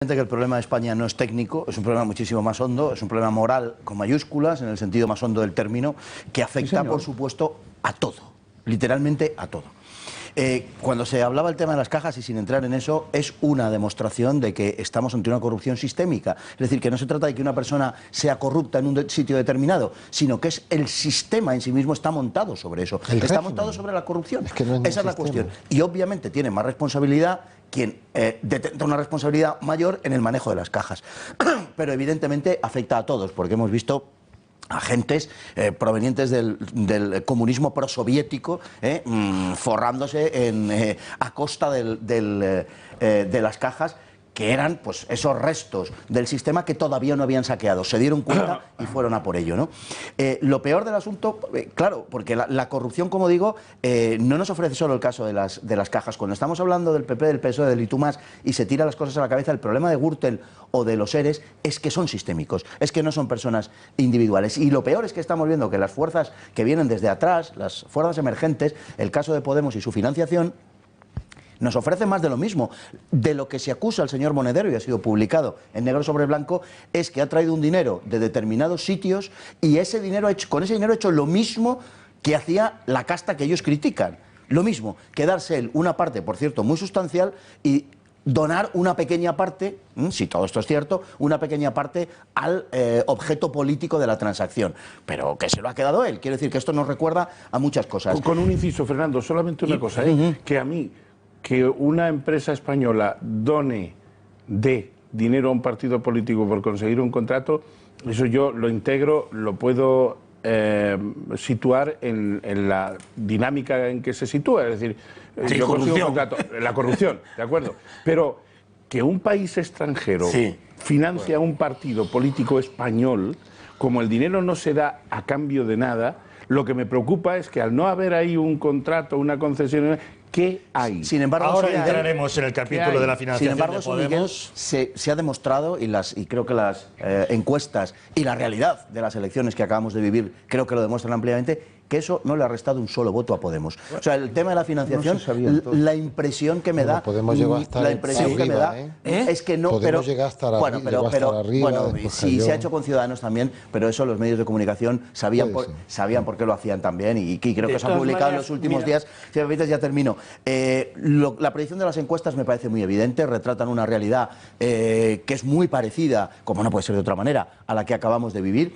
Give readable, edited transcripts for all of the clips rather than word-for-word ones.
Que el problema de España no es técnico, es un problema muchísimo más hondo, es un problema moral con mayúsculas, en el sentido más hondo del término, que afecta, sí, por supuesto, a todo, literalmente a todo. Cuando se hablaba del tema de las cajas, y sin entrar en eso, es una demostración de que estamos ante una corrupción sistémica. Es decir, que no se trata de que una persona sea corrupta en un sitio determinado, sino que es el sistema en sí mismo está montado sobre eso. Está montado sobre la corrupción. Esa es la cuestión. Y obviamente tiene más responsabilidad quien detenta una responsabilidad mayor en el manejo de las cajas. Pero evidentemente afecta a todos, porque hemos visto agentes provenientes del comunismo prosoviético forrándose a costa de las cajas, que eran pues esos restos del sistema que todavía no habían saqueado. Se dieron cuenta y fueron a por ello, ¿no? Lo peor del asunto, claro, porque la corrupción, como digo, no nos ofrece solo el caso de las cajas. Cuando estamos hablando del PP, del PSOE, del y tú más, y se tira las cosas a la cabeza, el problema de Gürtel o de los ERES es que son sistémicos, es que no son personas individuales. Y lo peor es que estamos viendo que las fuerzas que vienen desde atrás, las fuerzas emergentes, el caso de Podemos y su financiación, nos ofrece más de lo mismo. De lo que se acusa al señor Monedero, y ha sido publicado en negro sobre blanco, es que ha traído un dinero de determinados sitios y ese dinero con ese dinero ha hecho lo mismo que hacía la casta que ellos critican. Lo mismo, quedarse él una parte, por cierto, muy sustancial, y donar una pequeña parte, si todo esto es cierto, una pequeña parte al objeto político de la transacción. Pero que se lo ha quedado él. Quiero decir que esto nos recuerda a muchas cosas. Con un inciso, Fernando, solamente una cosa, que a mí, que una empresa española dé dinero a un partido político por conseguir un contrato, eso yo lo integro, lo puedo situar en la dinámica en que se sitúa, es decir, sí, yo consigo un contrato, la corrupción, ¿de acuerdo? Pero que un país extranjero financia un partido político español, como el dinero no se da a cambio de nada, lo que me preocupa es que al no haber ahí un contrato, una concesión, ¿qué hay? Sin embargo, ahora entraremos en el capítulo de la financiación. Sin embargo, de Podemos. Se ha demostrado, y creo que las encuestas y la realidad de las elecciones que acabamos de vivir creo que lo demuestran ampliamente, que eso no le ha restado un solo voto a Podemos. O sea, el tema de la financiación, la impresión que me da, es que no, Podemos llegar hasta bueno, sí, se ha hecho con Ciudadanos también, pero eso los medios de comunicación sabían por qué lo hacían también, y creo que se ha publicado en los últimos días. Si me permites, ya termino. La predicción de las encuestas me parece muy evidente, retratan una realidad que es muy parecida, como no puede ser de otra manera, a la que acabamos de vivir.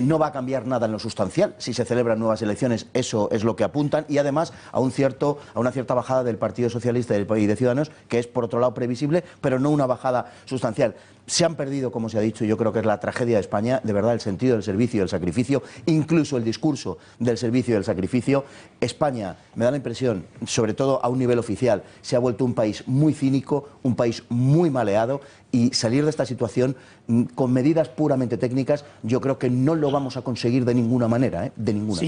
No va a cambiar nada en lo sustancial si se celebran nuevas elecciones, eso es lo que apuntan, y además a una cierta bajada del Partido Socialista y de Ciudadanos, que es por otro lado previsible, pero no una bajada sustancial. Se han perdido, como se ha dicho, y yo creo que es la tragedia de España, de verdad, el sentido del servicio y del sacrificio, incluso el discurso del servicio y del sacrificio. España, me da la impresión, sobre todo a un nivel oficial, se ha vuelto un país muy cínico, un país muy maleado, y salir de esta situación con medidas puramente técnicas, yo creo que no lo vamos a conseguir de ninguna manera, de ninguna.